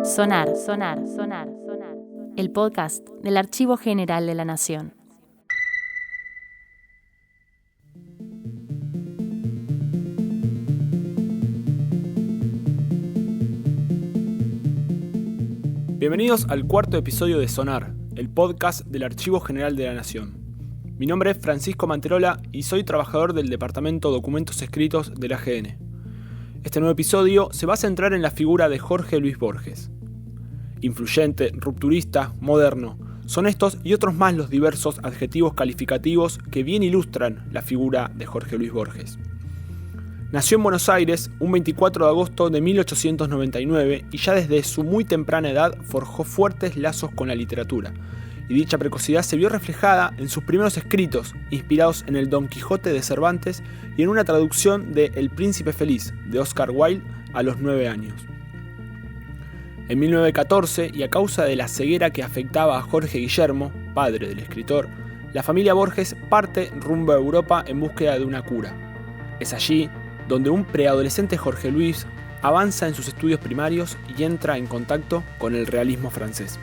Sonar, sonar, sonar, sonar. El podcast del Archivo General de la Nación. Bienvenidos al cuarto episodio de Sonar, el podcast del Archivo General de la Nación. Mi nombre es Francisco Manterola y soy trabajador del Departamento Documentos Escritos del AGN. Este nuevo episodio se va a centrar en la figura de Jorge Luis Borges. Influyente, rupturista, moderno, son estos y otros más los diversos adjetivos calificativos que bien ilustran la figura de Jorge Luis Borges. Nació en Buenos Aires un 24 de agosto de 1899 y ya desde su muy temprana edad forjó fuertes lazos con la literatura, y dicha precocidad se vio reflejada en sus primeros escritos, inspirados en el Don Quijote de Cervantes y en una traducción de El Príncipe Feliz de Oscar Wilde a los 9 años. En 1914, y a causa de la ceguera que afectaba a Jorge Guillermo, padre del escritor, la familia Borges parte rumbo a Europa en búsqueda de una cura. Es allí donde un preadolescente Jorge Luis avanza en sus estudios primarios y entra en contacto con el realismo francés.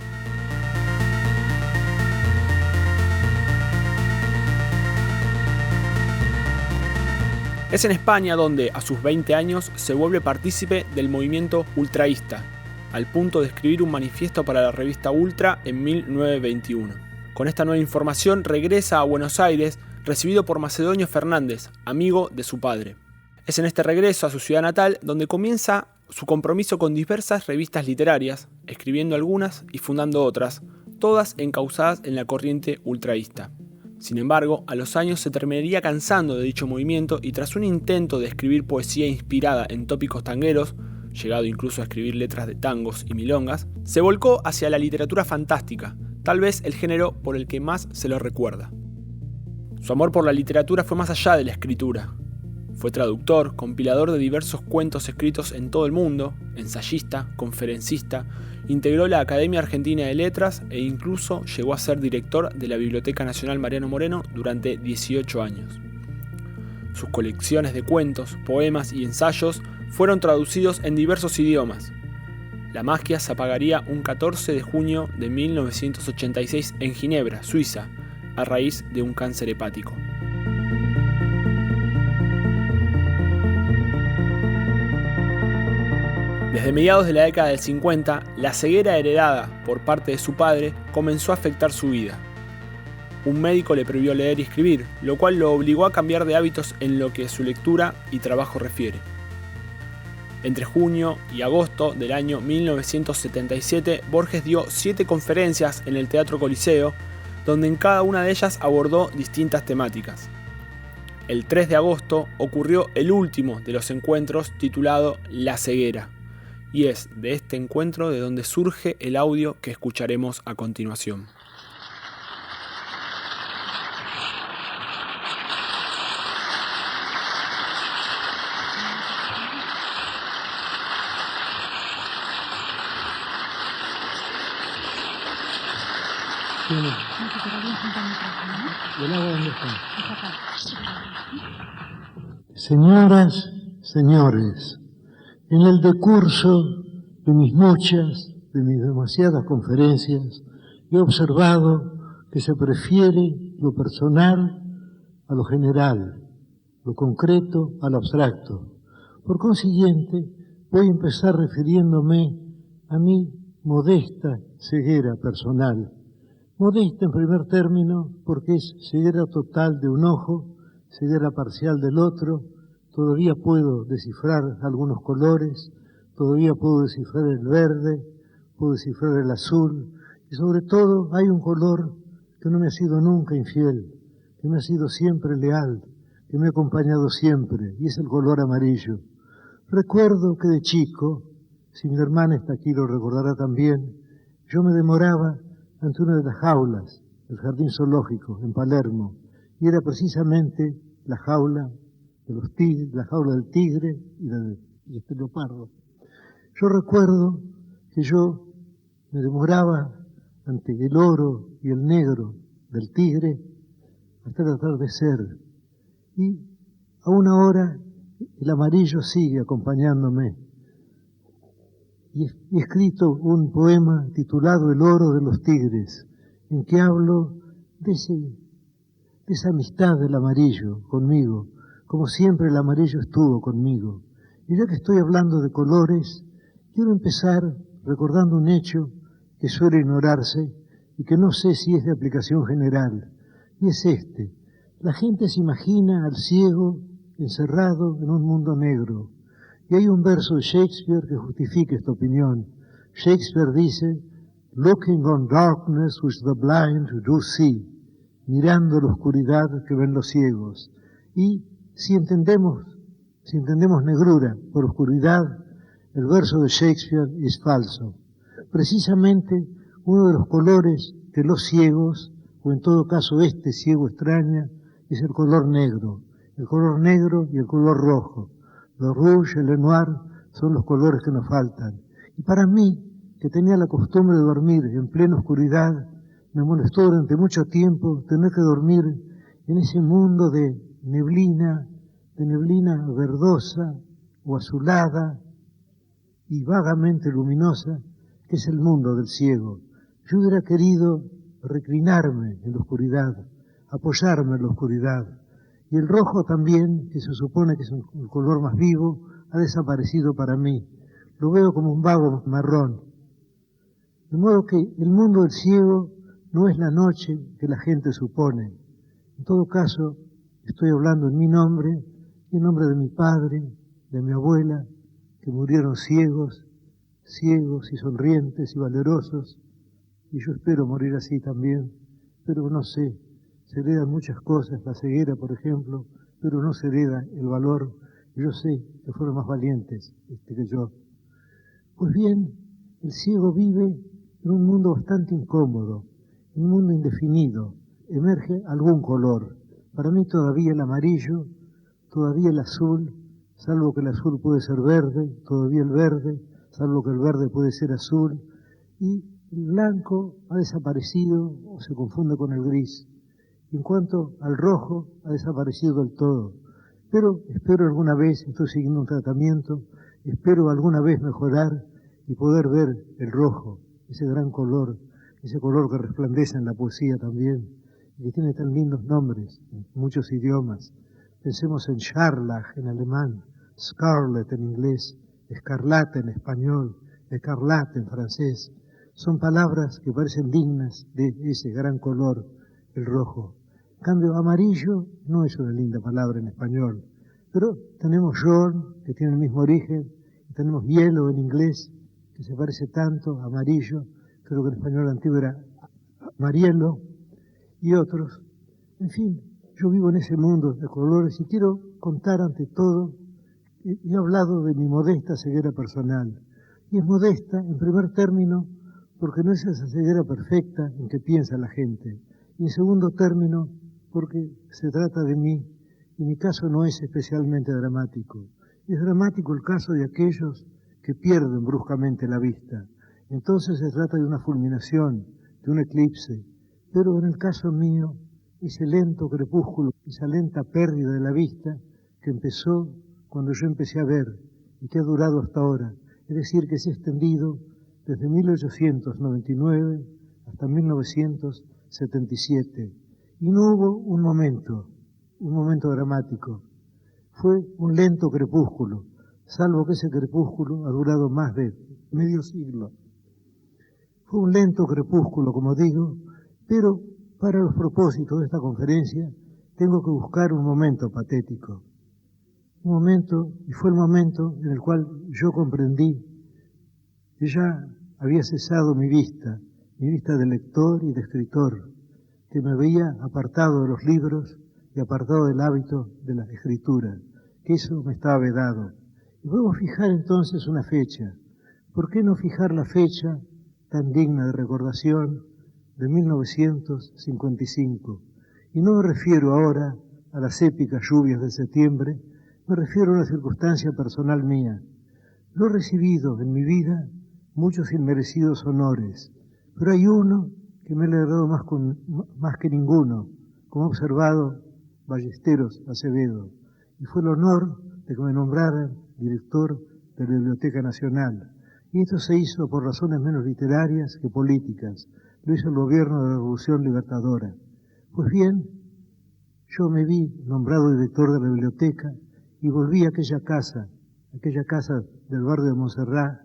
Es en España donde, a sus 20 años, se vuelve partícipe del movimiento ultraísta, al punto de escribir un manifiesto para la revista Ultra en 1921. Con esta nueva información regresa a Buenos Aires, recibido por Macedonio Fernández, amigo de su padre. Es en este regreso a su ciudad natal donde comienza su compromiso con diversas revistas literarias, escribiendo algunas y fundando otras, todas encauzadas en la corriente ultraísta. Sin embargo, a los años se terminaría cansando de dicho movimiento y tras un intento de escribir poesía inspirada en tópicos tangueros, llegado incluso a escribir letras de tangos y milongas, se volcó hacia la literatura fantástica, tal vez el género por el que más se lo recuerda. Su amor por la literatura fue más allá de la escritura. Fue traductor, compilador de diversos cuentos escritos en todo el mundo, ensayista, conferencista, integró la Academia Argentina de Letras e incluso llegó a ser director de la Biblioteca Nacional Mariano Moreno durante 18 años. Sus colecciones de cuentos, poemas y ensayos fueron traducidos en diversos idiomas. La magia se apagaría un 14 de junio de 1986 en Ginebra, Suiza, a raíz de un cáncer hepático. Desde mediados de la década del 50, la ceguera heredada por parte de su padre comenzó a afectar su vida. Un médico le prohibió leer y escribir, lo cual lo obligó a cambiar de hábitos en lo que su lectura y trabajo refiere. Entre junio y agosto del año 1977, Borges dio 7 conferencias en el Teatro Coliseo, donde en cada una de ellas abordó distintas temáticas. El 3 de agosto ocurrió el último de los encuentros titulado La ceguera, y es de este encuentro de donde surge el audio que escucharemos a continuación. Señoras, señores, en el decurso de mis muchas, de mis demasiadas conferencias, he observado que se prefiere lo personal a lo general, lo concreto a lo abstracto. Por consiguiente, voy a empezar refiriéndome a mi modesta ceguera personal. Modesta en primer término porque es ceguera total de un ojo, ceguera parcial del otro. Todavía puedo descifrar algunos colores, todavía puedo descifrar el verde, puedo descifrar el azul, y sobre todo hay un color que no me ha sido nunca infiel, que me ha sido siempre leal, que me ha acompañado siempre, y es el color amarillo. Recuerdo que de chico, si mi hermana está aquí lo recordará también, yo me demoraba ante una de las jaulas del jardín zoológico en Palermo, y era precisamente la jaula de los tigres, la jaula del tigre y del leopardo. Yo recuerdo que yo me demoraba ante el oro y el negro del tigre hasta el atardecer, y a una hora el amarillo sigue acompañándome. Y he escrito un poema titulado El oro de los tigres, en que hablo de esa amistad del amarillo conmigo, como siempre el amarillo estuvo conmigo. Y ya que estoy hablando de colores, quiero empezar recordando un hecho que suele ignorarse y que no sé si es de aplicación general, y es este. La gente se imagina al ciego encerrado en un mundo negro. Y hay un verso de Shakespeare que justifica esta opinión. Shakespeare dice, "Looking on darkness which the blind do see", mirando la oscuridad que ven los ciegos. Y si entendemos negrura por oscuridad, el verso de Shakespeare es falso. Precisamente uno de los colores que los ciegos, o en todo caso este ciego extraña, es el color negro y el color rojo. Le rouge y le noir son los colores que nos faltan. Y para mí, que tenía la costumbre de dormir en plena oscuridad, me molestó durante mucho tiempo tener que dormir en ese mundo de neblina verdosa o azulada y vagamente luminosa, que es el mundo del ciego. Yo hubiera querido reclinarme en la oscuridad, apoyarme en la oscuridad. Y el rojo también, que se supone que es el color más vivo, ha desaparecido para mí. Lo veo como un vago marrón. De modo que el mundo del ciego no es la noche que la gente supone. En todo caso, estoy hablando en mi nombre y en nombre de mi padre, de mi abuela, que murieron ciegos y sonrientes y valerosos. Y yo espero morir así también, pero no sé. Se heredan muchas cosas, la ceguera, por ejemplo, pero no se hereda el valor. Yo sé que fueron más valientes que yo. Pues bien, el ciego vive en un mundo bastante incómodo, en un mundo indefinido. Emerge algún color. Para mí todavía el amarillo, todavía el azul, salvo que el azul puede ser verde, todavía el verde, salvo que el verde puede ser azul, y el blanco ha desaparecido o se confunde con el gris. En cuanto al rojo, ha desaparecido del todo. Pero espero alguna vez, estoy siguiendo un tratamiento, espero alguna vez mejorar y poder ver el rojo, ese gran color, ese color que resplandece en la poesía también, y que tiene tan lindos nombres en muchos idiomas. Pensemos en Scharlach en alemán, Scarlet en inglés, escarlata en español, escarlate en francés. Son palabras que parecen dignas de ese gran color, el rojo. En cambio, amarillo no es una linda palabra en español, pero tenemos jaune, que tiene el mismo origen, y tenemos yellow en inglés, que se parece tanto a amarillo, creo que en español antiguo era marielo, y otros. En fin, yo vivo en ese mundo de colores y quiero contar ante todo, he hablado de mi modesta ceguera personal, y es modesta en primer término porque no es esa ceguera perfecta en que piensa la gente, y en segundo término porque se trata de mí, y mi caso no es especialmente dramático. Es dramático el caso de aquellos que pierden bruscamente la vista. Entonces se trata de una fulminación, de un eclipse, pero en el caso mío, ese lento crepúsculo, esa lenta pérdida de la vista que empezó cuando yo empecé a ver y que ha durado hasta ahora, es decir, que se ha extendido desde 1899 hasta 1977. Y no hubo un momento dramático. Fue un lento crepúsculo, salvo que ese crepúsculo ha durado más de medio siglo. Fue un lento crepúsculo, como digo, pero para los propósitos de esta conferencia tengo que buscar un momento patético. Un momento, y fue el momento en el cual yo comprendí que ya había cesado mi vista de lector y de escritor, que me veía apartado de los libros y apartado del hábito de la escritura, que eso me estaba vedado. Y podemos fijar entonces una fecha. ¿Por qué no fijar la fecha tan digna de recordación de 1955? Y no me refiero ahora a las épicas lluvias de septiembre, me refiero a una circunstancia personal mía. Yo he recibido en mi vida muchos inmerecidos honores, pero hay uno que me ha alegrado más que ninguno, como ha observado Ballesteros Acevedo, y fue el honor de que me nombraran director de la Biblioteca Nacional. Y esto se hizo por razones menos literarias que políticas. Lo hizo el gobierno de la Revolución Libertadora. Pues bien, yo me vi nombrado director de la biblioteca y volví a aquella casa del barrio de Montserrat,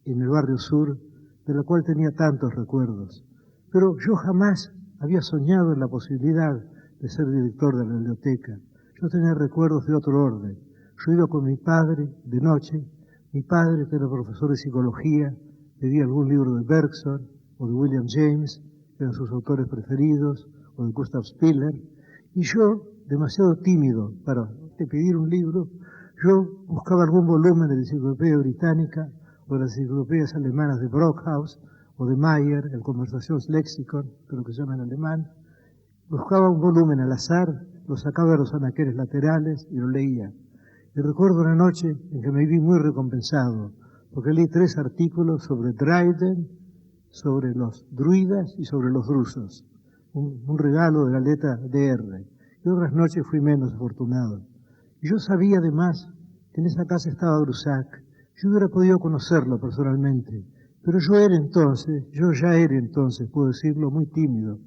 en el barrio sur, de la cual tenía tantos recuerdos. Pero yo jamás había soñado en la posibilidad de ser director de la biblioteca. Yo tenía recuerdos de otro orden. Yo iba con mi padre de noche. Mi padre, que era profesor de psicología, pedía algún libro de Bergson o de William James, que eran sus autores preferidos, o de Gustav Spiller. Y yo, demasiado tímido para pedir un libro, yo buscaba algún volumen de la Enciclopedia Británica o de las enciclopedias alemanas de Brockhaus o de Mayer, el Konversationslexikon, creo que se llama en alemán. Buscaba un volumen al azar, lo sacaba de los anaqueles laterales y lo leía. Y recuerdo una noche en que me vi muy recompensado, porque leí 3 artículos sobre Dryden, sobre los druidas y sobre los drusos. Un regalo de la letra DR. Y otras noches fui menos afortunado. Y yo sabía además que en esa casa estaba Grusac. Yo hubiera podido conocerlo personalmente, pero yo ya era entonces, puedo decirlo, muy tímido,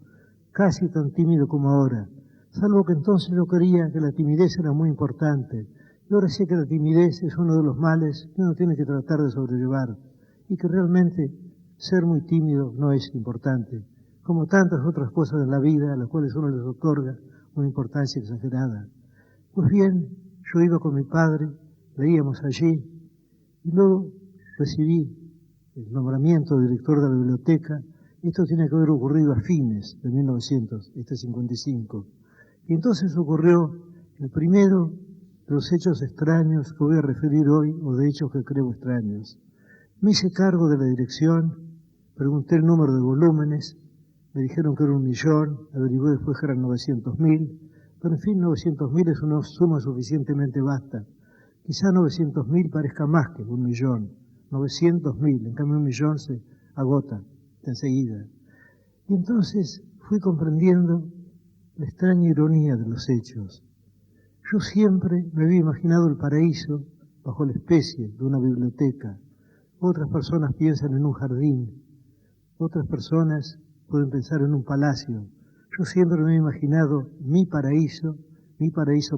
casi tan tímido como ahora, salvo que entonces yo creía que la timidez era muy importante. Y ahora sé que la timidez es uno de los males que uno tiene que tratar de sobrellevar y que realmente ser muy tímido no es importante, como tantas otras cosas en la vida a las cuales uno les otorga una importancia exagerada. Pues bien, yo iba con mi padre, leíamos allí, y luego recibí el nombramiento de director de la biblioteca. Esto tiene que haber ocurrido a fines de 1955. Y entonces ocurrió el primero de los hechos extraños que voy a referir hoy, o de hechos que creo extraños. Me hice cargo de la dirección, pregunté el número de volúmenes, me dijeron que era 1.000.000, averigué después que eran 900.000, pero en fin, 900.000 es una suma suficientemente vasta. Quizá 900.000 parezca más que 1.000.000, 900.000, en cambio 1.000.000 se agota enseguida. Y entonces fui comprendiendo la extraña ironía de los hechos. Yo siempre me había imaginado el paraíso bajo la especie de una biblioteca. Otras personas piensan en un jardín, otras personas pueden pensar en un palacio. Yo siempre me he imaginado mi paraíso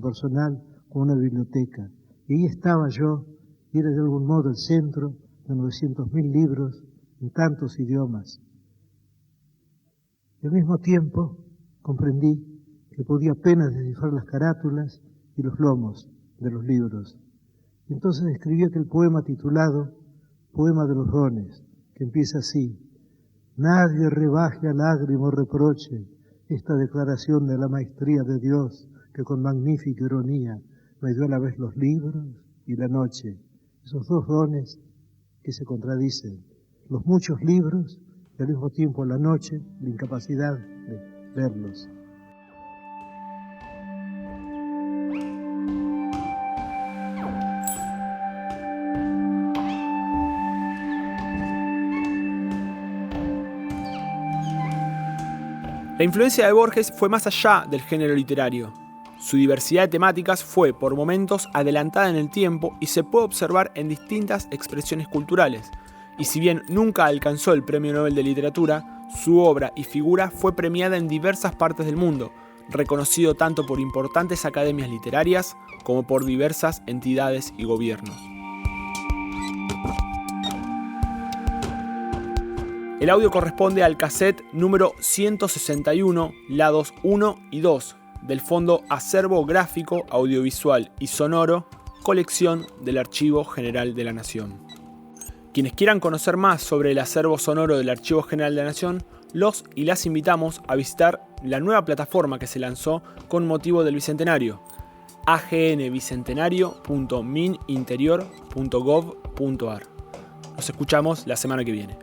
personal, como una biblioteca. Y ahí estaba yo, y era de algún modo el centro de 900.000 libros en tantos idiomas. Y al mismo tiempo comprendí que podía apenas descifrar las carátulas y los lomos de los libros. Y entonces escribí aquel poema titulado Poema de los dones, que empieza así: nadie rebaje a lágrima o reproche esta declaración de la maestría de Dios, que con magnífica ironía me dio a la vez los libros y la noche. Esos 2 dones que se contradicen, los muchos libros y al mismo tiempo la noche, la incapacidad de verlos. La influencia de Borges fue más allá del género literario. Su diversidad de temáticas fue, por momentos, adelantada en el tiempo y se puede observar en distintas expresiones culturales. Y si bien nunca alcanzó el Premio Nobel de Literatura, su obra y figura fue premiada en diversas partes del mundo, reconocido tanto por importantes academias literarias como por diversas entidades y gobiernos. El audio corresponde al cassette número 161, lados 1 y 2, del Fondo Acervo Gráfico, Audiovisual y Sonoro, colección del Archivo General de la Nación. Quienes quieran conocer más sobre el acervo sonoro del Archivo General de la Nación, los y las invitamos a visitar la nueva plataforma que se lanzó con motivo del Bicentenario, agnbicentenario.mininterior.gov.ar. Nos escuchamos la semana que viene.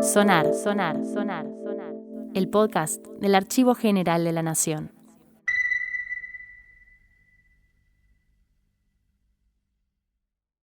Sonar. El podcast del Archivo General de la Nación.